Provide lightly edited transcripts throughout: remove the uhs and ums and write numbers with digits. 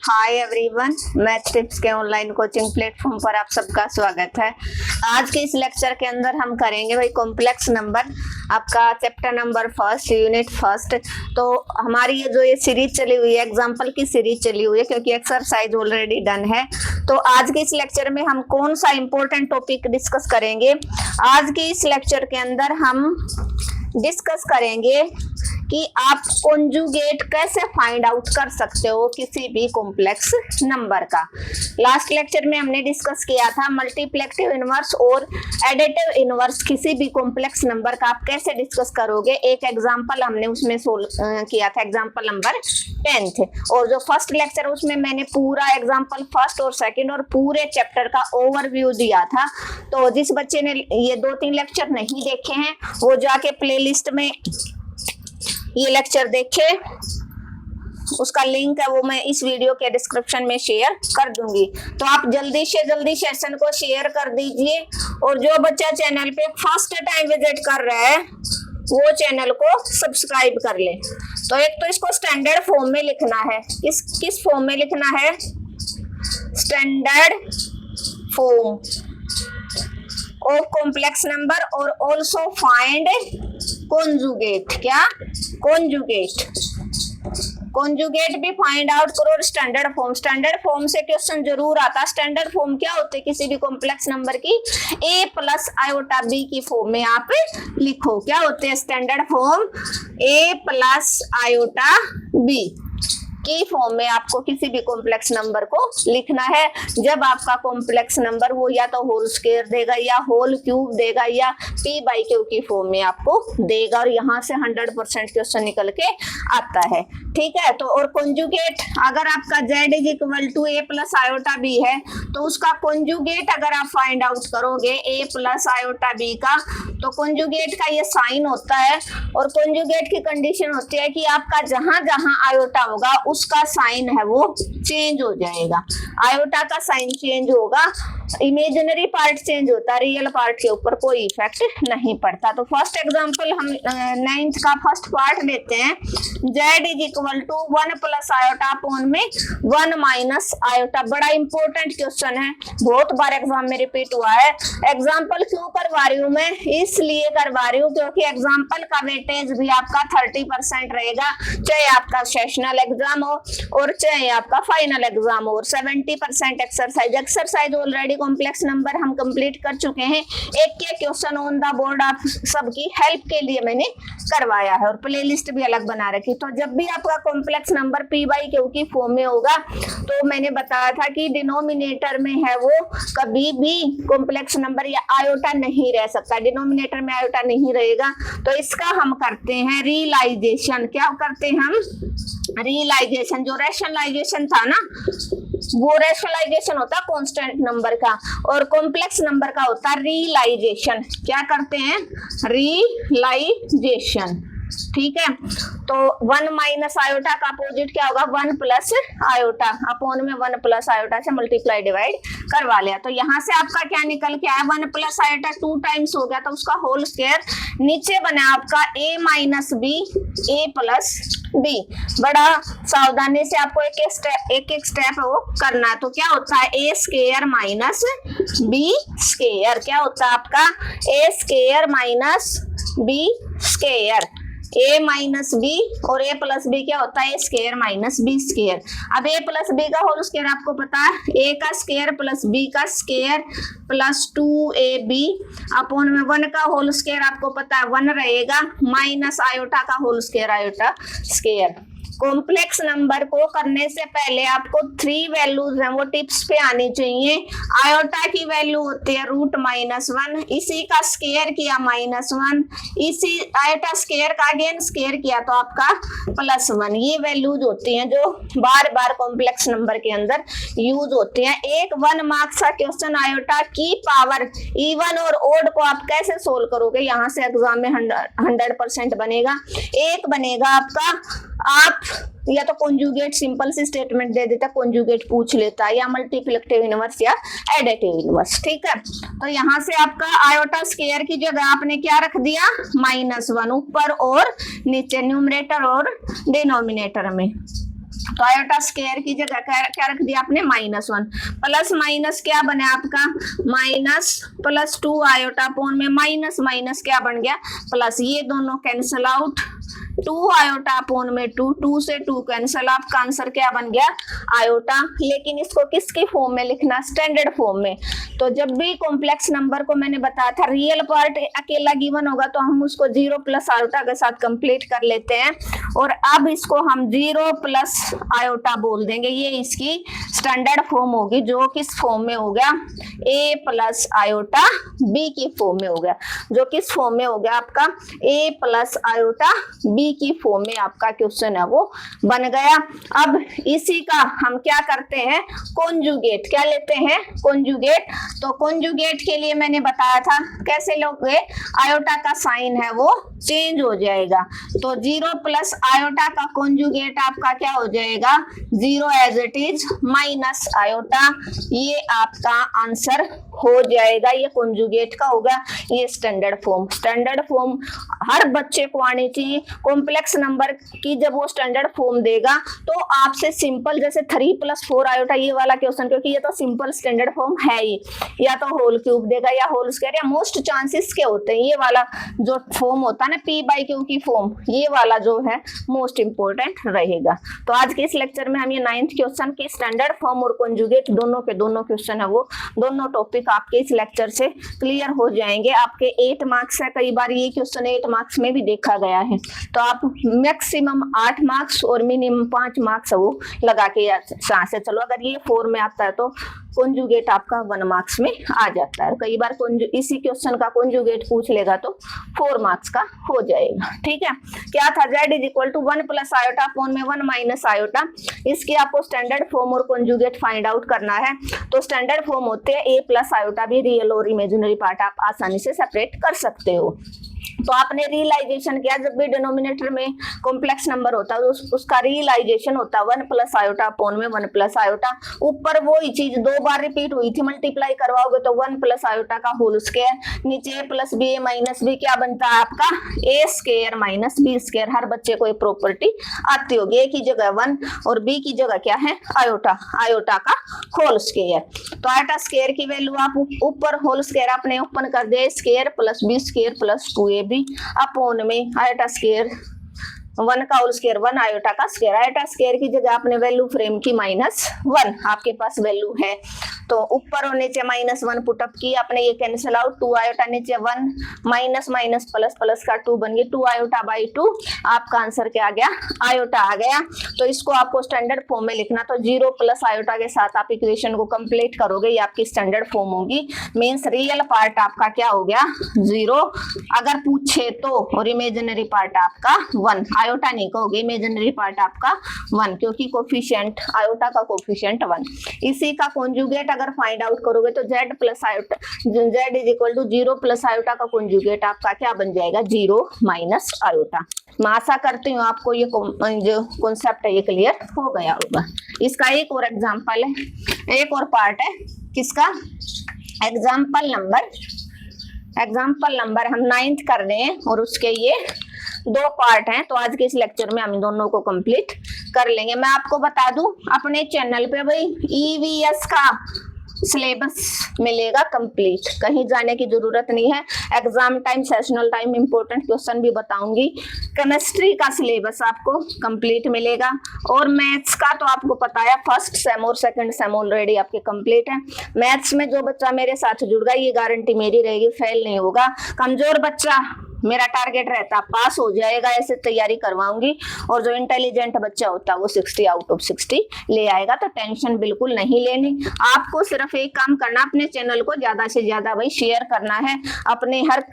Hi everyone, math tips के online coaching platform पर आप सबका स्वागत है। आज के इस लेक्चर के अंदर हम करेंगे भाई कॉम्प्लेक्स नंबर, आपका chapter number first, unit first. तो हमारी ये सीरीज चली हुई है, एग्जाम्पल की सीरीज चली हुई है क्योंकि एक्सरसाइज ऑलरेडी डन है। तो आज के इस लेक्चर में हम कौन सा इंपॉर्टेंट टॉपिक डिस्कस करेंगे? आज के इस लेक्चर के अंदर हम डिस्कस करेंगे कि आप कॉन्जुगेट कैसे फाइंड आउट कर सकते हो किसी भी कॉम्प्लेक्स नंबर का। लास्ट लेक्चर में हमने डिस्कस किया था मल्टीप्लेक्टिव इनवर्स और एडिटिव इनवर्स किसी भी कॉम्प्लेक्स नंबर का आप कैसे डिस्कस करोगे। एक एग्जांपल हमने उसमें सोल्व किया था, एग्जांपल नंबर 10 थे। और जो फर्स्ट लेक्चर उसमें मैंने पूरा एग्जांपल फर्स्ट और सेकंड और पूरे चैप्टर का ओवरव्यू दिया था। तो जिस बच्चे ने ये 2-3 लेक्चर नहीं देखे हैं वो जाके प्लेलिस्ट में ये लेक्चर देखे, उसका लिंक है वो मैं इस वीडियो के डिस्क्रिप्शन में शेयर कर दूंगी। तो आप जल्दी से जल्दी सेशन को शेयर कर दीजिए और जो बच्चा चैनल पे फर्स्ट टाइम विजिट कर रहा है वो चैनल को सब्सक्राइब कर ले। तो एक तो इसको स्टैंडर्ड फॉर्म में लिखना है। किस फॉर्म में लिखना है? Standard form of complex number और ऑल्सो फाइंड कॉन्जुगेट। क्या? कॉन्जुगेट भी फाइंड आउट करो और स्टैंडर्ड फॉर्म से क्वेश्चन जरूर आता है। स्टैंडर्ड फॉर्म क्या होते हैं किसी भी कॉम्प्लेक्स नंबर की? a प्लस आयोटा b की फॉर्म में आप लिखो। क्या होते हैं standard form? a plus iota b की फॉर्म में आपको किसी भी कॉम्प्लेक्स नंबर को लिखना है। जब आपका कॉम्प्लेक्स नंबर वो या तो होल स्क्वायर देगा या होल क्यूब देगा या p/q की फॉर्म में आपको देगा और यहाँ से 100% क्वेश्चन निकल के आता है। ठीक है। तो और कॉन्जुगेट, अगर आपका z is equal to a plus iota b है तो उसका कॉन्जुगेट अगर आप फाइंड आउट करोगे a प्लस आयोटा b का, तो कॉन्जुगेट का ये साइन होता है और कॉन्जुगेट की कंडीशन होती है कि आपका जहां जहां आयोटा होगा उसका साइन है वो चेंज हो जाएगा। आयोटा का साइन चेंज होगा, इमेजिनरी पार्ट चेंज होता है, रियल पार्ट के ऊपर कोई इफेक्ट नहीं पड़ता। तो फर्स्ट एग्जांपल हम 9th का फर्स्ट पार्ट लेते हैं। z is equal to 1 plus iota upon में 1 माइनस आयोटा। बड़ा इंपॉर्टेंट क्वेश्चन है, बहुत बार एग्जाम में रिपीट हुआ है। एग्जांपल क्यों करवा रही हूँ मैं? इसलिए करवा रही हूँ क्योंकि एग्जांपल का वेटेज भी आपका 30% रहेगा, चाहे आपका सेशनल एग्जाम हो और चाहे आपका फाइनल एग्जाम हो। 70% एक्सरसाइज ऑलरेडी कॉम्प्लेक्स नंबर हम कंप्लीट कर चुके हैं। एक क्वेश्चन ऑन द बोर्ड आप सबकी हेल्प के लिए मैंने करवाया है और प्लेलिस्ट भी अलग बना रखी। तो जब भी आपका कॉम्प्लेक्स नंबर p/q की फॉर्म में होगा तो मैंने बताया था कि डिनोमिनेटर में है वो कभी भी कॉम्प्लेक्स नंबर या आयोटा नहीं रह सकता, डिनोमिनेटर में आयोटा नहीं रहेगा। तो इसका हम करते हैं रियलाइजेशन। क्या करते हैं हम? रियलाइजेशन। जो रैशनलाइजेशन था ना वो रैशनलाइजेशन होता है कांस्टेंट नंबर का और कॉम्प्लेक्स नंबर का होता है रियलाइजेशन। क्या करते हैं? रियलाइजेशन। ठीक है। तो 1 माइनस आयोटा का अपोजिट क्या होगा? 1 प्लस आयोटा अपॉन में 1 प्लस आयोटा से मल्टीप्लाई डिवाइड करवा लिया। तो यहाँ से आपका क्या निकल के आया? 1 प्लस आयोटा 2 टाइम्स हो गया तो उसका होल स्क्वायर। नीचे बना आपका a minus b, a plus b। बड़ा सावधानी से आपको एक स्टेप वो करना है। तो क्या होता है? a square minus b square. क्या होता है आपका? a square minus b square. a minus B और a प्लस बी क्या होता है? a square minus b square. अब a प्लस b का होल स्क्वायर आपको पता है, a का स्क्वायर प्लस b का स्क्वायर प्लस 2ab अपॉन में 1 का होल स्क्वायर आपको पता है 1 रहेगा माइनस आयोटा का whole square, iota square. Complex number को करने से पहले आपको 3 वैल्यूज हैं वो टिप्स पे आनी चाहिए। आयोटा की वैल्यू होती है √-1, इसी का स्क्वायर किया -1, इसी आयोटा स्क्वायर का अगेन स्क्वायर किया तो आपका +1। ये वैल्यूज होती हैं जो बार बार कॉम्प्लेक्स नंबर के अंदर यूज होती हैं। एक 1 मार्क्स का क्वेश्चन आयोटा की पावर इवन और ओड को आप कैसे सोल्व करोगे? यहाँ से एग्जाम में 100% बनेगा। एक बनेगा आपका, आप या तो कॉन्जुगेट सिंपल सी स्टेटमेंट दे देता, कॉन्जुगेट पूछ लेता, या मल्टीप्लिकेटिव इनवर्स या एडिटिव इनवर्स। ठीक है। तो यहाँ से आपका आयोटा स्क्वायर की जगह आपने क्या रख दिया? -1 ऊपर और नीचे, न्यूमरेटर और डिनोमिनेटर में। तो आयोटा स्क्वायर की जगह क्या रख दिया आपने -1, प्लस माइनस क्या बने आपका माइनस, प्लस 2 आयोटा अपॉन में माइनस माइनस क्या बन गया प्लस, ये दोनों कैंसल आउट, 2 आयोटा अपॉन में 2, 2 से 2 कैंसल, आपका आंसर क्या बन गया आयोटा। लेकिन इसको किसके फॉर्म में लिखना, स्टैंडर्ड फॉर्म में। तो जब भी कॉम्प्लेक्स नंबर को मैंने बताया था रियल पार्ट अकेला गिवन होगा तो हम उसको 0 प्लस आयोटा के साथ कंप्लीट कर लेते हैं, और अब इसको हम 0 प्लस आयोटा बोल देंगे, ये इसकी स्टैंडर्ड फॉर्म होगी, जो किस फॉर्म में हो गया a प्लस आयोटा b की फॉर्म में हो गया, जो किस फॉर्म में हो गया आपका a प्लस आयोटा b की फॉर्म में आपका क्वेश्चन है वो बन गया। अब इसी का हम क्या करते हैं कॉन्जुगेट, क्या लेते हैं कॉन्जुगेट। तो कॉन्जुगेट के लिए मैंने बताया था कैसे लोगे, आयोटा का साइन है वो चेंज हो जाएगा, तो 0 प्लस आयोटा का कॉन्जुगेट आपका क्या हो जाएगा 0 as it is minus iota, ये आपका आंसर हो जाएगा, ये कॉन्जुगेट का होगा, ये स्टैंडर्ड फॉर्म। स्टैंडर्ड फॉर्म हर बच्चे को आनी चाहिए, कॉम्प्लेक्स नंबर की जब वो स्टैंडर्ड फॉर्म देगा तो आपसे सिंपल जैसे 3 प्लस 4 आयोटा ये वाला क्वेश्चन, क्योंकि ये तो सिंपल स्टैंडर्ड फॉर्म है ही, या तो होल क्यूब देगा या होल स्क्वायर, या मोस्ट चांसेस के होते हैं ये वाला जो फॉर्म होता है ना p/q की फॉर्म, ये वाला जो है मोस्ट इंपोर्टेंट रहेगा। तो आज के इस लेक्चर में हम ये 9th क्वेश्चन की स्टैंडर्ड फॉर्म और कॉन्जुगेट दोनों के दोनों क्वेश्चन है वो दोनों टॉपिक आपके इस लेक्चर से क्लियर हो जाएंगे। आपके 8 मार्क्स है, कई बार ये क्वेश्चन 8 मार्क्स में भी देखा गया है, तो आप मैक्सिमम 8 मार्क्स और मिनिमम 5 मार्क्स वो लगा के से चलो, अगर ये 4 में आता है तो कॉन्जुगेट आपका 1 मार्क्स में आ जाता है। कई बार इसी क्वेश्चन का कॉन्जुगेट पूछ लेगा तो 4 मार्क्स का हो जाएगा। ठीक है, क्या था z is equal to 1 plus iota upon में 1 माइनस आयोटा, इसकी आपको स्टैंडर्ड फॉर्म और कॉन्जुगेट फाइंड आउट करना है। तो स्टैंडर्ड फॉर्म होते हैं a प्लस आयोटा भी रियल और इमेजिनरी पार्ट आप आसानी से सेपरेट कर सकते हो। तो आपने रियलाइजेशन किया, जब भी डिनोमिनेटर में कॉम्प्लेक्स नंबर होता है उसका रियलाइजेशन होता है 1 प्लस आयोटा अपॉन में 1 प्लस आयोटा, ऊपर वो ही चीज 2 बार रिपीट हुई थी, मल्टीप्लाई करवाओगे तो 1 प्लस आयोटा का होल स्क्वायर, नीचे a plus B minus B क्या बनता है आपका a square minus B square. हर बच्चे को ये प्रॉपर्टी आती होगी, a की जगह 1 और b की जगह क्या है आयोटा, आयोटा का होल स्क्वायर। तो आयोटा स्क्वायर की वैल्यू आप ऊपर होल स्क्वायर आपने ओपन कर दिया, square plus B square plus 2ab upon में आयोटा स्क्वायर 1 का होल स्क्वायर 1 आयोटा का स्क्वायर। आयोटा स्क्वायर की जगह आपने वैल्यू फ्रेम की -1 आपके पास वैल्यू है, तो ऊपर और नीचे -1 पुटअप की आपने, ये कैंसिल आउट, 2 आयोटा नीचे 1 माइनस माइनस प्लस प्लस का 2 बन गई, 2 आयोटा बाई 2 आपका आंसर क्या आ गया आयोटा आ गया। तो इसको आपको स्टैंडर्ड फॉर्म में लिखना, तो 0 प्लस आयोटा के साथ आप इक्वेशन को कंप्लीट करोगे, ये आपकी स्टैंडर्ड फॉर्म होगी। मींस रियल पार्ट आपका क्या हो गया 0 अगर पूछे तो, और इमेजिनरी पार्ट आपका 1, आयोटा नहीं कहोगे, इमेजिनरी पार्ट आपका 1 क्योंकि कोफिशिएंट आयोटा का कोफिशिएंट 1। इसी का कॉन्जुगेट अगर फाइंड आउट करोगे तो z plus iota, z is equal to 0 plus iota का कॉन्जुगेट आपका क्या बन जाएगा 0 माइनस आयोटा। मैं आशा करती हूँ आपको ये जो कॉन्सेप्ट है ये क्लियर हो गया होगा। इसका एक और एग्जांपल है, एक और पार्ट है किसका, एग्जांपल नंबर हम 9th कर रहे हैं और उसके ये 2 पार्ट हैं, तो आज के इस लेक्चर में हम दोनों को कंप्लीट कर लेंगे। मैं आपको बता दूं अपने चैनल पे भाई ईवीएस का सिलेबस मिलेगा कंप्लीट, कहीं जाने की जरूरत नहीं है। Exam time sessional time important question भी बताऊंगी, केमिस्ट्री का सिलेबस आपको कंप्लीट मिलेगा, और मैथ्स का तो आपको पता है फर्स्ट सेम और सेकंड सेम ऑलरेडी आपके कंप्लीट है। मैथ्स में जो बच्चा मेरे साथ जुड़गा ये गारंटी मेरी रहेगी फेल नहीं होगा। कमजोर बच्चा मेरा टारगेट रहता पास हो जाएगा, ऐसे तैयारी करवाऊंगी, और जो इंटेलिजेंट बच्चा होता है वो 60 आउट ऑफ 60 ले आएगा। तो टेंशन बिल्कुल नहीं लेनी, आपको सिर्फ एक काम करना, अपने चैनल को ज्यादा से ज्यादा भाई शेयर करना है, अपने हर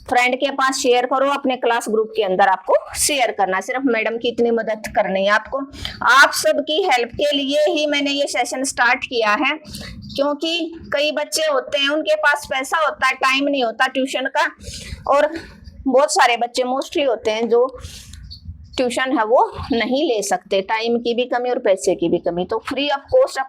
फ्रेंड के पास शेयर करो, अपने क्लास ग्रुप के अंदर आपको शेयर करना, सिर्फ मैडम की इतनी मदद करनी है आपको। आप सबकी हेल्प के लिए ही मैंने ये सेशन स्टार्ट किया है, क्योंकि कई बच्चे होते हैं उनके पास पैसा होता है, टाइम नहीं होता ट्यूशन का, और बहुत सारे बच्चे मोस्टली होते हैं जो ट्यूशन है वो नहीं ले सकते, टाइम की भी कमी और पैसे की भी कमी। तो फ्री ऑफ कॉस्ट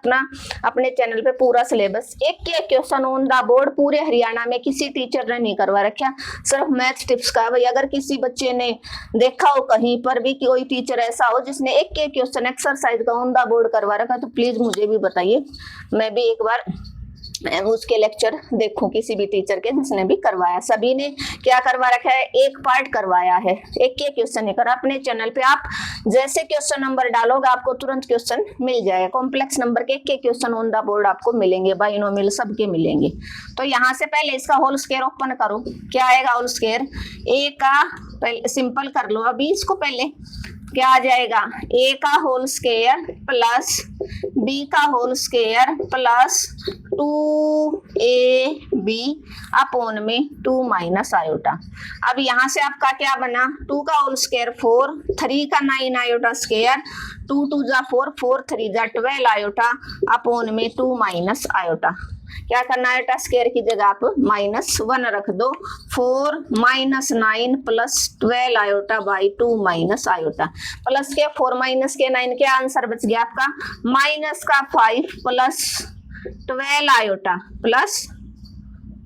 अपने चैनल पे पूरा सिलेबस एक एक क्वेश्चन ऑन द बोर्ड पूरे हरियाणा में किसी टीचर ने नहीं करवा रखा, सिर्फ मैथ टिप्स का। भाई अगर किसी बच्चे ने देखा हो कहीं पर भी कि कोई टीचर ऐसा हो जिसने एक एक क्वेश्चन एक्सरसाइज का ऑन द बोर्ड करवा रखा, तो प्लीज मुझे भी बताइए, मैं भी एक बार उसके लेक्चर देखूं किसी भी टीचर के जिसने भी करवाया। सभी ने क्या करवा रखा है, एक पार्ट करवाया है, एक एक क्वेश्चन नहीं करा। अपने चैनल पे आप जैसे क्वेश्चन नंबर डालोगे आपको तुरंत क्वेश्चन मिल जाएगा, कॉम्प्लेक्स नंबर के एक एक क्वेश्चन ऑन द बोर्ड आपको मिलेंगे, बाइनोमियल सबके मिलेंगे। तो यहाँ से पहले इसका होल स्क्वायर ओपन करो, क्या आएगा होल स्क्वायर, ए का पहले सिंपल कर लो अभी इसको, पहले क्या आ जाएगा, ए का होल स्क्वायर प्लस बी का whole square plus 2ab upon में 2 माइनस आयोटा। अब यहाँ से आपका क्या बना, 2 का होल स्क्वायर 4, 3 का 9 आयोटा स्क्वायर, 2 2 जा 4, 4 3 जा 12 आयोटा अपॉन में 2 माइनस आयोटा। क्या करना है, आयोटा स्क्वायर की जगह आप -1 रख दो, 4 minus 9 plus 12 iota by 2 minus iota. Plus के 4 माइनस के 9, क्या आंसर बच गया आपका, माइनस का 5 plus 12 iota plus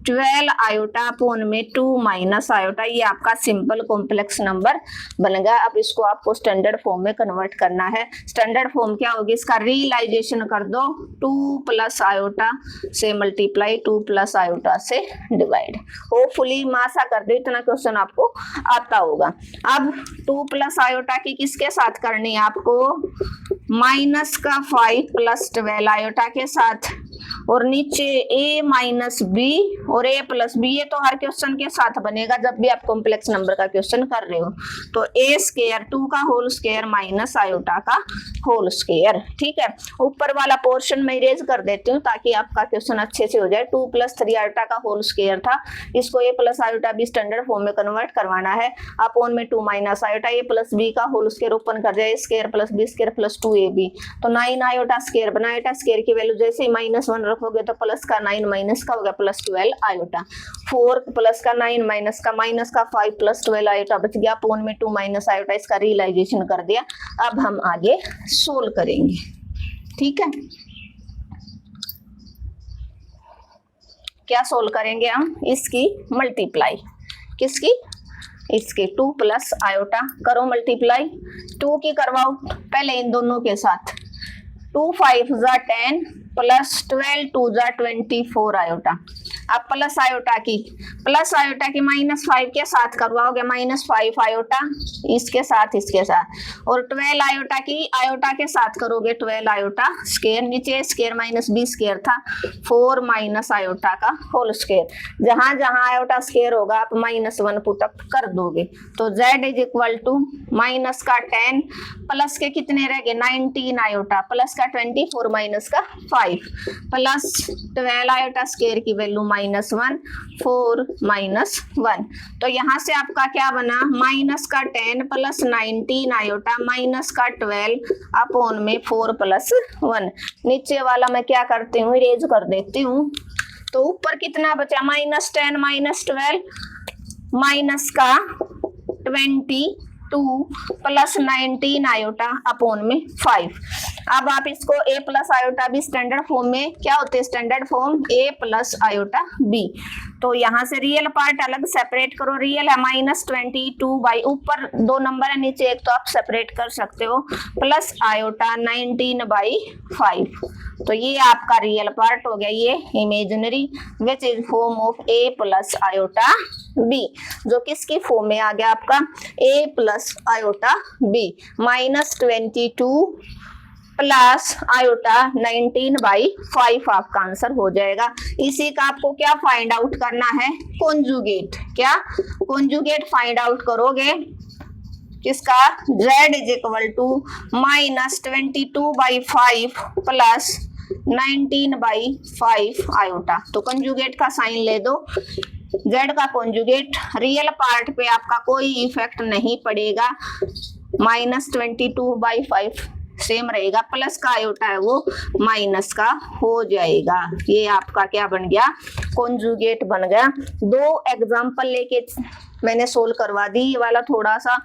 12 iota upon में 2 माइनस आयोटा। ये आपका सिंपल कॉम्प्लेक्स नंबर बन गया। अब इसको आपको स्टैंडर्ड फॉर्म में कन्वर्ट करना है। स्टैंडर्ड फॉर्म क्या होगी, इसका रियलाइजेशन कर दो, 2 प्लस आयोटा से मल्टीप्लाई, 2 प्लस आयोटा से डिवाइड। होपफुली मैं आशा कर दो इतना क्वेश्चन आपको आता होगा। अब 2 प्लस आयोटा की किसके साथ करनी है आपको, माइनस का 5 प्लस 12 आयोटा के साथ, और नीचे a माइनस बी और a प्लस बी। ये तो हर क्वेश्चन के साथ बनेगा जब भी आप कॉम्प्लेक्स नंबर का क्वेश्चन कर रहे हो। तो a स्क्वायर 2 का होल स्क्वायर माइनस आयोटा का होल स्क्वायर। ठीक है, ऊपर वाला पोर्शन में इरेज कर देती हूँ ताकि आपका क्वेश्चन अच्छे से हो जाए। 2 प्लस 3 आयोटा का होल स्क्वायर था, इसको a plus iota B standard form में कन्वर्ट करवाना है। अपॉन में 2 minus iota a plus B का होल स्क्वायर ओपन कर दिया, a square plus B square plus 2ab। तो 9 आयोटा स्क्वायर बना, आयोटा स्क्वायर की वैल्यू जैसे ही -1 रखोगे तो प्लस का 9 माइनस का होगा प्लस 12 आयोटा। 4 प्लस का 9 माइनस का 5 प्लस 12 आयोटा बच गया, अपॉन में 2 माइनस आयोटा। इसका रियलाइजेशन कर दिया। अब हम आगे सोल्व करेंगे। ठीक है, क्या सोल्व करेंगे हम, इसकी मल्टीप्लाई, किसकी, इसके 2 प्लस आयोटा करो मल्टीप्लाई, 2 की करवाओ पहले इन दोनों के साथ, 2 5 जा 10 प्लस 12 2 जा 24 आयोटा। अब प्लस आयोटा की -5 के साथ करवाओगे, -5 आयोटा इसके साथ और 12 आयोटा की आयोटा के साथ करोगे, 12 आयोटा स्क्वायर, नीचे स्क्वायर माइनस बी स्क्वायर था, 4 माइनस आयोटा का होल स्क्वायर। जहां जहां आयोटा स्क्वायर होगा आप -1 पुटअप कर दोगे। तो z is equal to minus का 10 प्लस के कितने रह गए 19 आयोटा प्लस का 24 माइनस का 5 प्लस 12 आयोटा स्क्वायर की वैल्यू -1 4 -1। तो यहाँ से आपका क्या बना, माइनस का 10 प्लस 19 आयोटा माइनस का 12 अपॉन में 4 प्लस 1। नीचे वाला मैं क्या करती हूँ, इरेज कर देती हूँ। तो ऊपर कितना बचा, -10 -12 माइनस का 22 प्लस 19 आयोटा अपॉन में 5। अब आप इसको a plus iota B standard form में क्या होते हैं, standard form a plus iota b। तो यहाँ से रियल पार्ट अलग सेपरेट करो, रियल है -22 बाई ऊपर 2 नंबर है नीचे 1, तो आप सेपरेट कर सकते हो, प्लस आयोटा 19 बाई 5। तो ये आपका रियल पार्ट हो गया, ये imaginary which is form of a plus iota b, जो किसकी फॉर्म में आ गया आपका a plus iota b, -22 plus iota 19/5 आपका आंसर हो जाएगा। इसी का आपको क्या फाइंड आउट करना है, कॉन्जुगेट। क्या कॉन्जुगेट फाइंड आउट करोगे किसका, z is equal to -22/5 plus 19/5 iota. तो कॉन्जुगेट का साइन ले दो, z का कॉन्जुगेट रियल पार्ट पे आपका कोई इफेक्ट नहीं पड़ेगा, -22/5 सेम रहेगा, प्लस का आयोटा है वो माइनस का हो जाएगा। ये आपका क्या बन गया, कॉन्जुगेट बन गया। 2 एग्जांपल लेके मैंने सोल्व करवा दी, ये वाला थोड़ा सा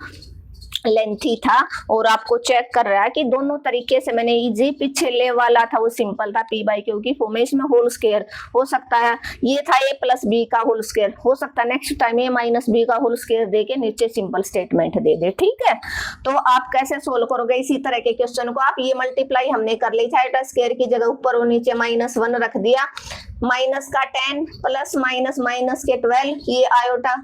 लेंथी था और आपको चेक कर रहा है कि दोनों तरीके से मैंने इजी पिछले वाला था वो सिंपल था पी बाई क्यू की फॉर्म में, इसमें होल स्क्वायर हो सकता है, ये था ए प्लस बी का होल स्क्वायर हो सकता है, नेक्स्ट टाइम ए माइनस बी का होल स्क्वायर देके नीचे सिंपल स्टेटमेंट दे दे, ठीक है। तो आप कैसे सोल्व करोगे इसी तरह के क्वेश्चन को, आप ये मल्टीप्लाई हमने कर ली था, आयोटा स्क्वायर की जगह ऊपर और नीचे -1 रख दिया, माइनस का 10 प्लस माइनस माइनस के 12, ये आयोटा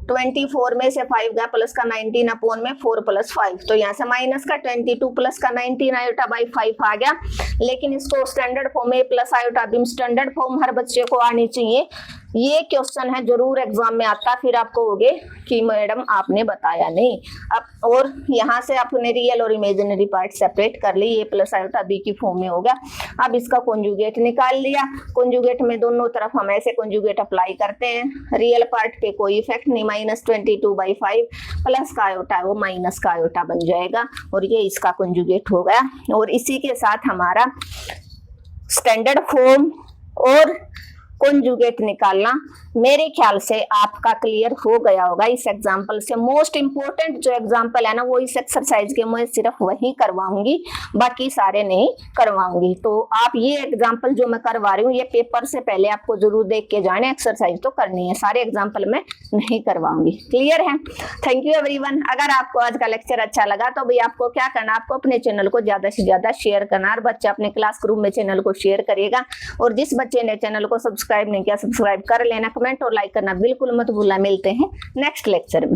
24 में से 5 गया, प्लस का 19 अपॉन में 4 प्लस 5, तो यहाँ से माइनस का 22 प्लस का 19 आयोटा बाई 5 आ गया। लेकिन इसको स्टैंडर्ड फॉर्म में प्लस आयोटा बीम स्टैंडर्ड फॉर्म हर बच्चे को आनी चाहिए, ये क्वेश्चन है जरूर एग्जाम में आता, फिर आपको होगे कि मैडम आपने बताया नहीं। अब और यहाँ से आपने रियल और इमेजिनरी पार्ट सेपरेट कर ली, ये प्लस आयोटा बी की फॉर्म में होगा। अब इसका कॉन्जुगेट निकाल लिया, कॉन्जुगेट में दोनों तरफ हम ऐसे कॉन्जुगेट अप्लाई करते हैं, रियल पार्ट पे कोई इफेक्ट नहीं, -22/5 प्लस का आयोटा वो माइनस का आयोटा बन जाएगा और ये इसका कॉन्जुगेट हो गया। और इसी के साथ हमारा स्टैंडर्ड फॉर्म और कॉन्जुगेट निकालना मेरे ख्याल से आपका क्लियर हो गया होगा इस एग्जाम्पल से। मोस्ट इंपोर्टेंट जो एग्जाम्पल है ना वो इस एक्सरसाइज के मैं सिर्फ वही करवाऊंगी, बाकी सारे नहीं करवाऊंगी। तो आप ये एग्जाम्पल जो मैं करवा रही हूँ ये पेपर से पहले आपको जरूर देख के जाने, एक्सरसाइज तो करनी है, सारे एग्जाम्पल में नहीं करवाऊंगी। क्लियर है? Thank you everyone. अगर आपको आज का लेक्चर अच्छा लगा तो भाई आपको क्या करना, आपको अपने चैनल को ज्यादा से ज्यादा शेयर करना, और बच्चा अपने क्लास ग्रुप में चैनल को शेयर करेगा, और जिस बच्चे ने चैनल को सब्सक्राइब नहीं किया सब्सक्राइब कर लेना, कमेंट और लाइक करना बिल्कुल मत भूलना। मिलते हैं नेक्स्ट लेक्चर में।